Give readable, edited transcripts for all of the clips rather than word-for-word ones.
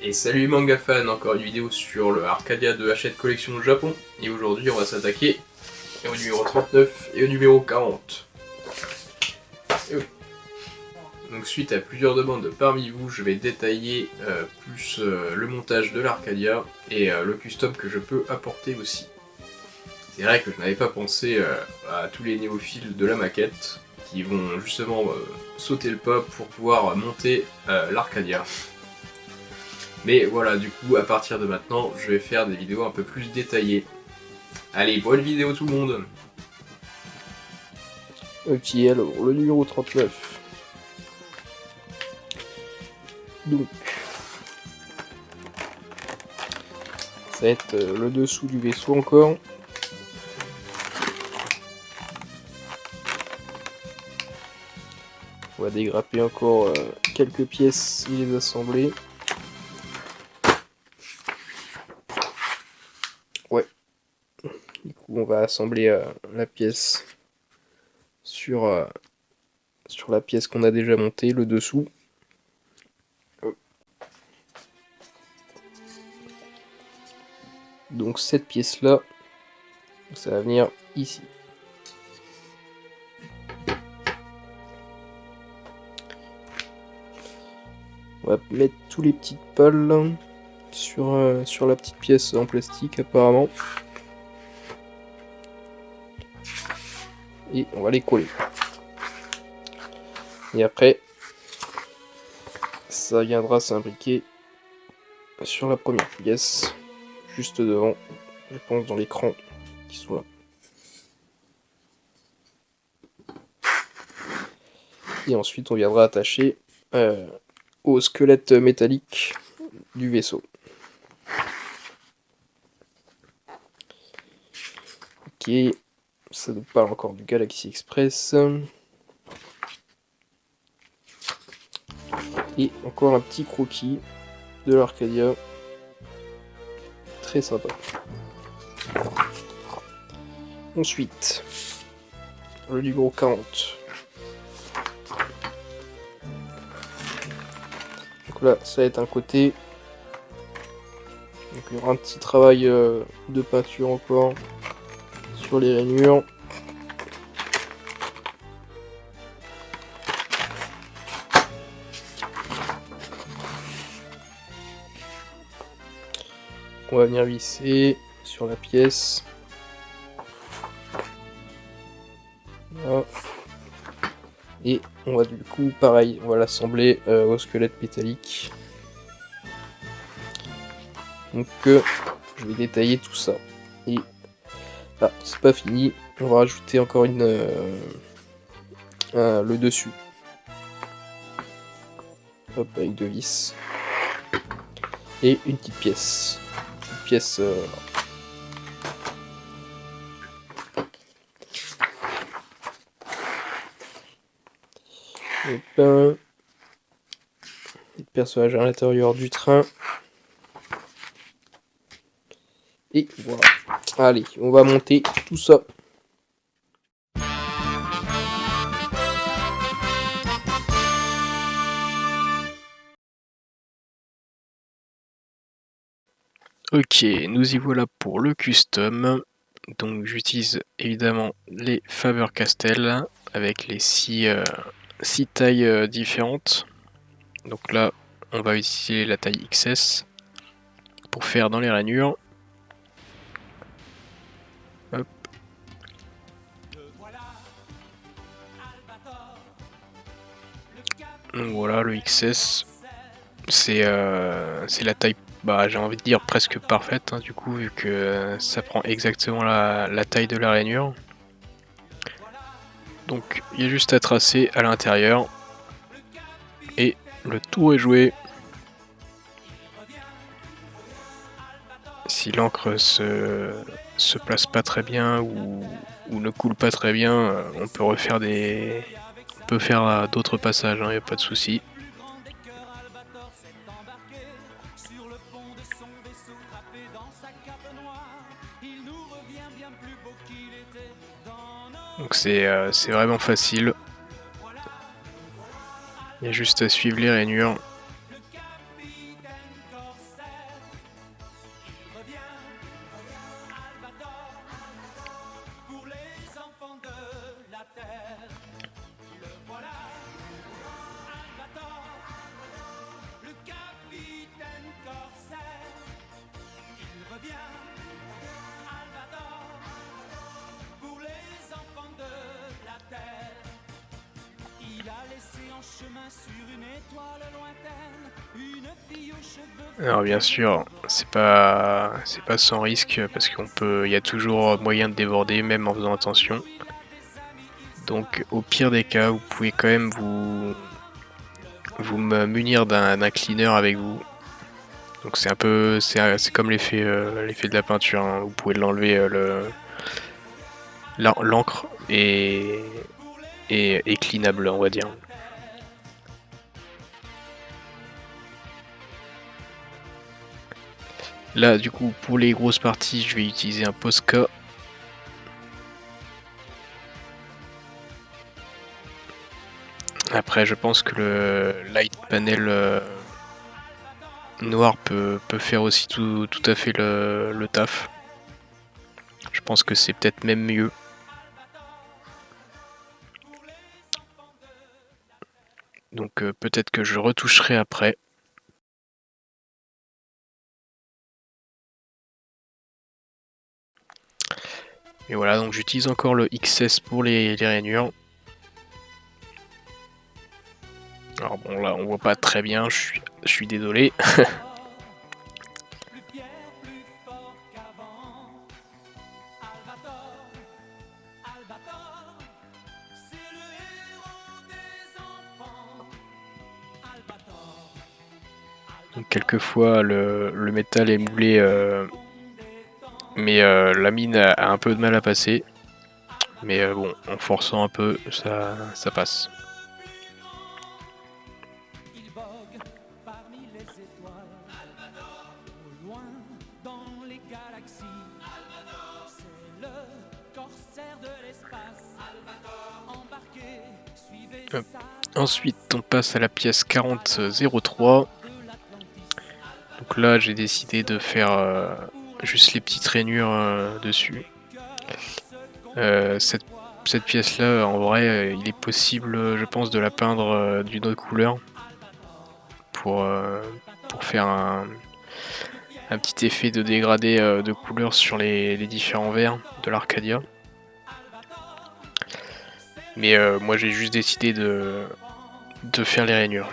Et salut les manga fans, encore une vidéo sur le Arcadia de Hachette Collection au Japon. Et aujourd'hui on va s'attaquer au numéro 39 et au numéro 40. Et oui. Donc suite à plusieurs demandes parmi vous, je vais détailler plus le montage de l'Arcadia et le custom que je peux apporter aussi. C'est vrai que je n'avais pas pensé à tous les néophiles de la maquette qui vont justement sauter le pas pour pouvoir monter l'Arcadia. Mais voilà, du coup, à partir de maintenant, je vais faire des vidéos un peu plus détaillées. Allez, bonne vidéo tout le monde! Ok, alors, le numéro 39. Donc, ça va être le dessous du vaisseau encore. On va dégrapper encore quelques pièces et les assembler. Ouais. Du coup, on va assembler la pièce sur la pièce qu'on a déjà montée, le dessous. Donc cette pièce-là, ça va venir ici. On va mettre tous les petites pales sur la petite pièce en plastique apparemment. Et on va les coller. Et après, ça viendra s'imbriquer sur la première pièce, juste devant, je pense dans l'écran qui sont là. Et ensuite on viendra attacher au squelette métallique du vaisseau. Ok, ça nous parle encore du Galaxy Express. Et encore un petit croquis de l'Arcadia. Très sympa. Ensuite, le numéro 40. Donc là, ça va être un côté. Donc il y aura un petit travail de peinture encore sur les rainures. On va venir visser sur la pièce. Voilà. Et on va du coup, pareil, on va l'assembler au squelette métallique. Donc je vais détailler tout ça. Et là, c'est pas fini. On va rajouter encore le dessus. Hop, avec deux vis. Et une petite pièce. Une pièce. Et ben, le personnage à l'intérieur du train. Et voilà. Allez, on va monter tout ça. Ok, nous y voilà pour le custom. Donc j'utilise évidemment les Faber-Castell avec les 6 tailles différentes. Donc là, on va utiliser la taille XS pour faire dans les rainures. Hop. Donc voilà, le XS, c'est la taille, bah, j'ai envie de dire presque parfaite, hein, du coup, vu que ça prend exactement la taille de la rainure. Donc il y a juste à tracer à l'intérieur et le tour est joué. Si l'encre se place pas très bien ou ne coule pas très bien, on peut refaire on peut faire d'autres passages, hein, y a pas de souci. Donc c'est vraiment facile. Il y a juste à suivre les rainures. Alors bien sûr, c'est pas sans risque parce il y a toujours moyen de déborder même en faisant attention. Donc au pire des cas, vous pouvez quand même vous munir d'un cleaner avec vous. Donc c'est comme l'effet de la peinture, hein. Vous pouvez l'enlever l'encre est cleanable, on va dire. Là, du coup, pour les grosses parties, je vais utiliser un Posca. Après, je pense que le light panel noir peut faire aussi tout à fait le taf. Je pense que c'est peut-être même mieux. Donc peut-être que je retoucherai après. Et voilà, donc j'utilise encore le XS pour les rainures. Alors bon, là on voit pas très bien, je suis désolé. Donc quelquefois le métal est moulé, mais la mine a un peu de mal à passer. Mais bon, en forçant un peu, ça passe. Hop. Ensuite, on passe à la pièce 4003. Donc là, j'ai décidé de faire juste les petites rainures dessus. Cette pièce-là, en vrai, il est possible, je pense, de la peindre d'une autre couleur pour faire un petit effet de dégradé de couleur sur les différents verres de l'Arcadia. Mais moi, j'ai juste décidé de faire les rainures.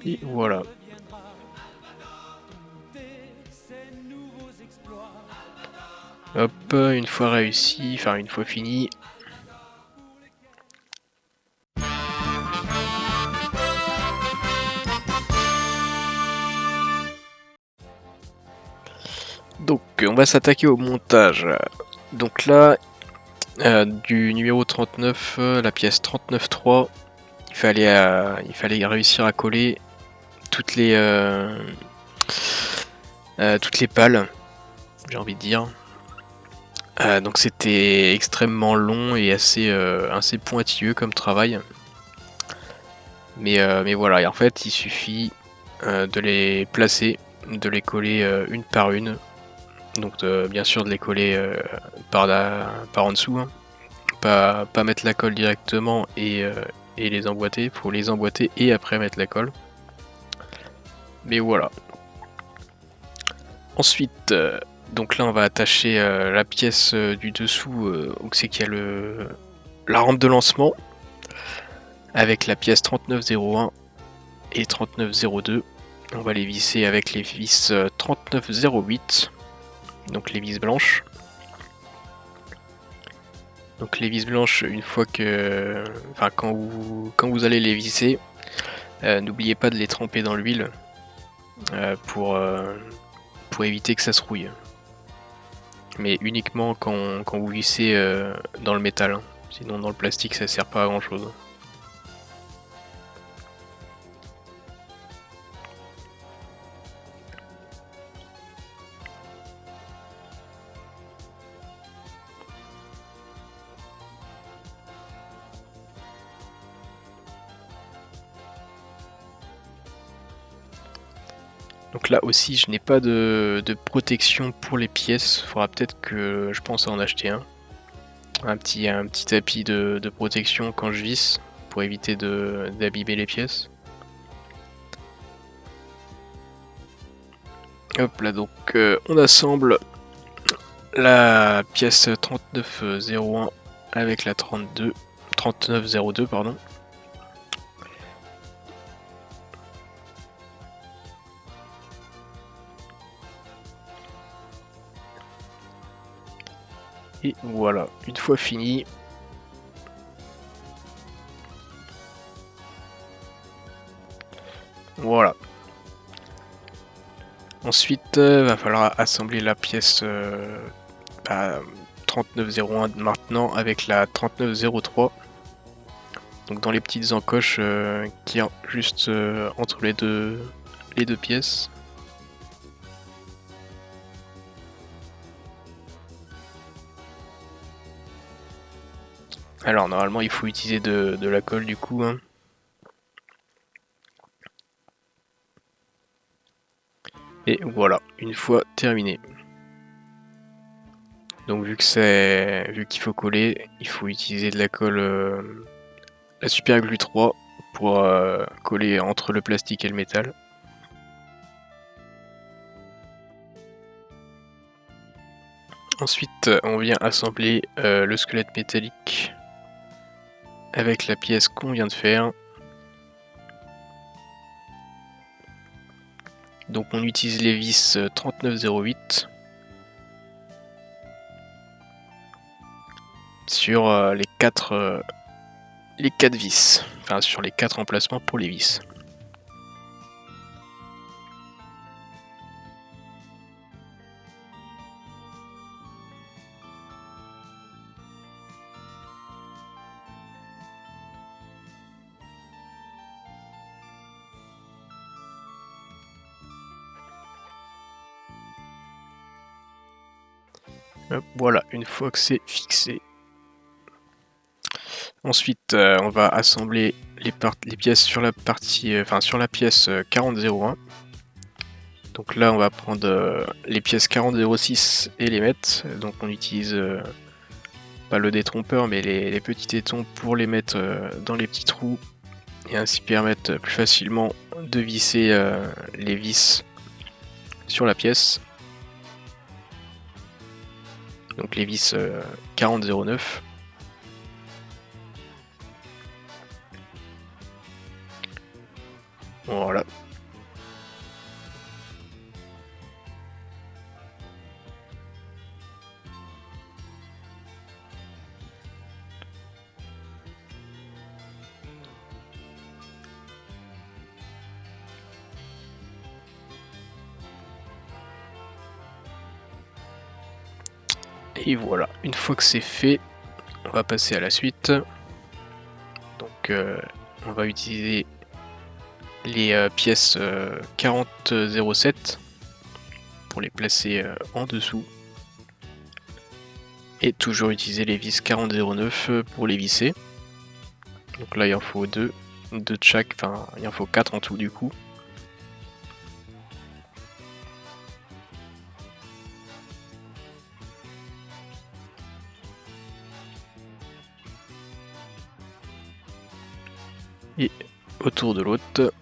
Et voilà. Hop, une fois réussi, enfin une fois fini. Donc on va s'attaquer au montage. Donc là, du numéro 39, la pièce 39.3, il fallait réussir à coller toutes les pales, j'ai envie de dire. Donc c'était extrêmement long et assez pointilleux comme travail. Mais voilà, et en fait il suffit de les placer, de les coller une par une. Donc bien sûr de les coller par en dessous, hein. Pas mettre la colle directement et les emboîter. Faut les emboîter et après mettre la colle. Mais voilà. Ensuite, donc là on va attacher la pièce du dessous où c'est qu'il y a la rampe de lancement avec la pièce 3901 et 3902. On va les visser avec les vis 3908, donc les vis blanches. Donc les vis blanches, une fois que, enfin quand vous allez les visser, n'oubliez pas de les tremper dans l'huile pour éviter que ça se rouille. Mais uniquement quand vous vissez dans le métal, hein. Sinon dans le plastique ça sert pas à grand chose. Donc là aussi je n'ai pas de protection pour les pièces, faudra peut-être que je pense à en acheter un petit tapis de protection quand je visse, pour éviter d'abîmer les pièces. Hop là, donc on assemble la pièce 3901 avec la 3902 pardon. Et voilà, une fois fini, voilà. Ensuite, va falloir assembler la pièce 3901 maintenant avec la 3903. Donc dans les petites encoches qui y a juste entre les deux pièces. Alors normalement il faut utiliser de la colle du coup. Hein. Et voilà, une fois terminé. Donc vu qu'il faut coller, il faut utiliser de la colle, la Super Glue 3 pour coller entre le plastique et le métal. Ensuite, on vient assembler le squelette métallique avec la pièce qu'on vient de faire. Donc on utilise les vis 3908 sur les 4 vis, enfin sur les 4 emplacements pour les vis. Hop, voilà, une fois que c'est fixé. Ensuite, on va assembler les pièces sur la partie, sur la pièce 4001. Donc là, on va prendre les pièces 4006 et les mettre. Donc on utilise pas le détrompeur, mais les petits tétons pour les mettre dans les petits trous et ainsi permettre plus facilement de visser les vis sur la pièce. Donc les vis 4009. Voilà. Et voilà, une fois que c'est fait, on va passer à la suite. Donc on va utiliser les pièces 4007 pour les placer en dessous. Et toujours utiliser les vis 4009 pour les visser. Donc là il en faut 2 de chaque, enfin il en faut 4 en tout du coup. Et autour de l'autre.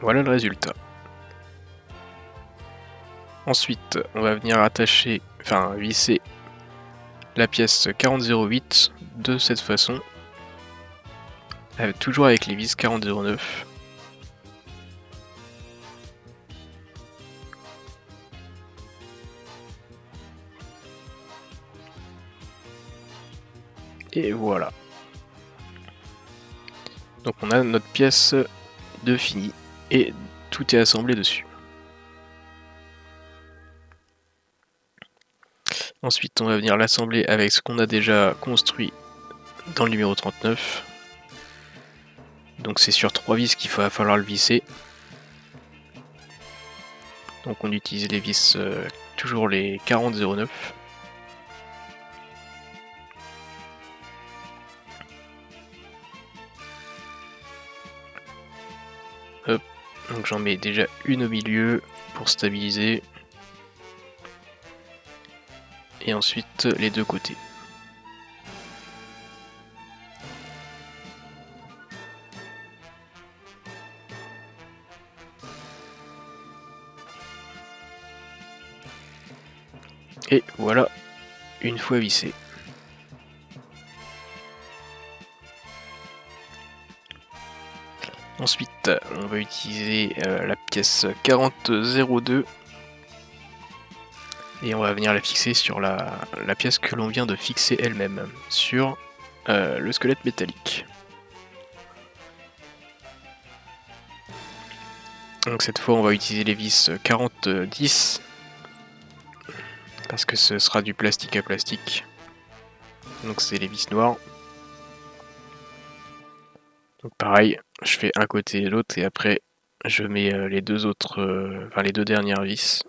Voilà le résultat. Ensuite, on va venir attacher, enfin visser la pièce 4008 de cette façon. Toujours avec les vis 4009. Et voilà. Donc on a notre pièce de fini et tout est assemblé dessus. Ensuite on va venir l'assembler avec ce qu'on a déjà construit dans le numéro 39. Donc c'est sur 3 vis qu'il va falloir le visser. Donc on utilise les vis toujours les 4009. Hop, donc j'en mets déjà une au milieu pour stabiliser. Et ensuite les deux côtés. Et voilà, une fois vissé. Ensuite, on va utiliser la pièce 4002 et on va venir la fixer sur la pièce que l'on vient de fixer elle-même, sur le squelette métallique. Donc cette fois, on va utiliser les vis 40-10 parce que ce sera du plastique à plastique. Donc c'est les vis noires. Donc pareil, je fais un côté et l'autre et après je mets les deux autres, enfin les deux dernières vis.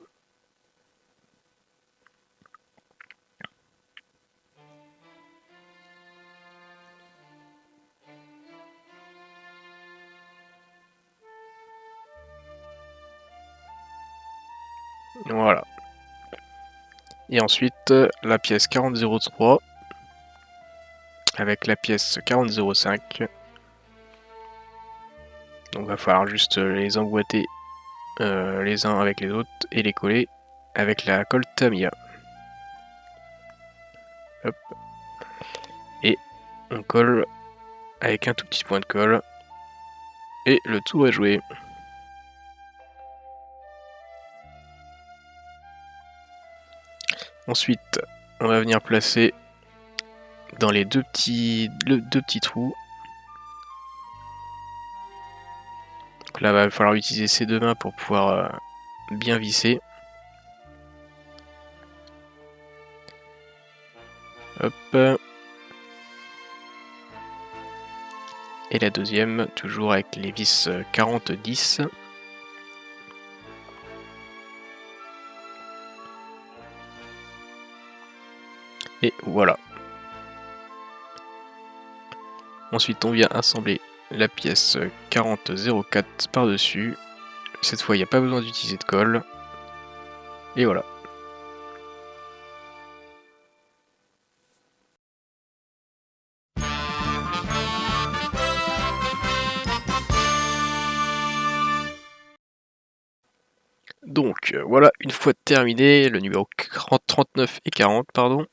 Voilà. Et ensuite la pièce 4003 avec la pièce 4005. Donc va falloir juste les emboîter les uns avec les autres et les coller avec la colle Tamiya. Hop. Et on colle avec un tout petit point de colle. Et le tour est joué. Ensuite, on va venir placer dans les deux petits trous. Donc là, il va falloir utiliser ses deux mains pour pouvoir bien visser. Hop. Et la deuxième, toujours avec les vis 40-10. Et voilà. Ensuite, on vient assembler la pièce 4004 par-dessus. Cette fois, il n'y a pas besoin d'utiliser de colle. Et voilà. Donc voilà, une fois terminé, le numéro 39 et 40, pardon.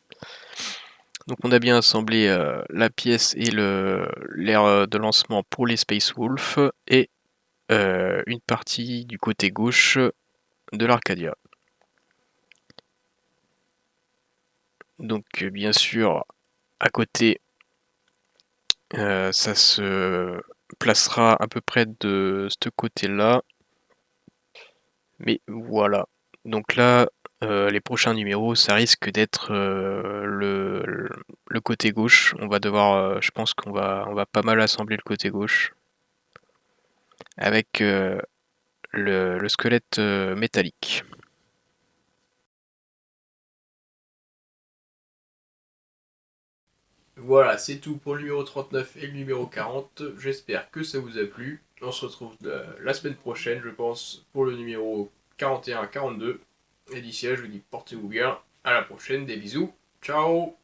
Donc on a bien assemblé la pièce et l'air de lancement pour les Space Wolf et une partie du côté gauche de l'Arcadia. Donc bien sûr, à côté, ça se placera à peu près de ce côté-là. Mais voilà. Donc là, les prochains numéros, ça risque d'être le côté gauche. On va devoir, je pense on va pas mal assembler le côté gauche avec le squelette métallique. Voilà, c'est tout pour le numéro 39 et le numéro 40. J'espère que ça vous a plu. On se retrouve la semaine prochaine, je pense, pour le numéro 41 à 42. Et d'ici là, je vous dis portez-vous bien. À la prochaine, des bisous. Ciao!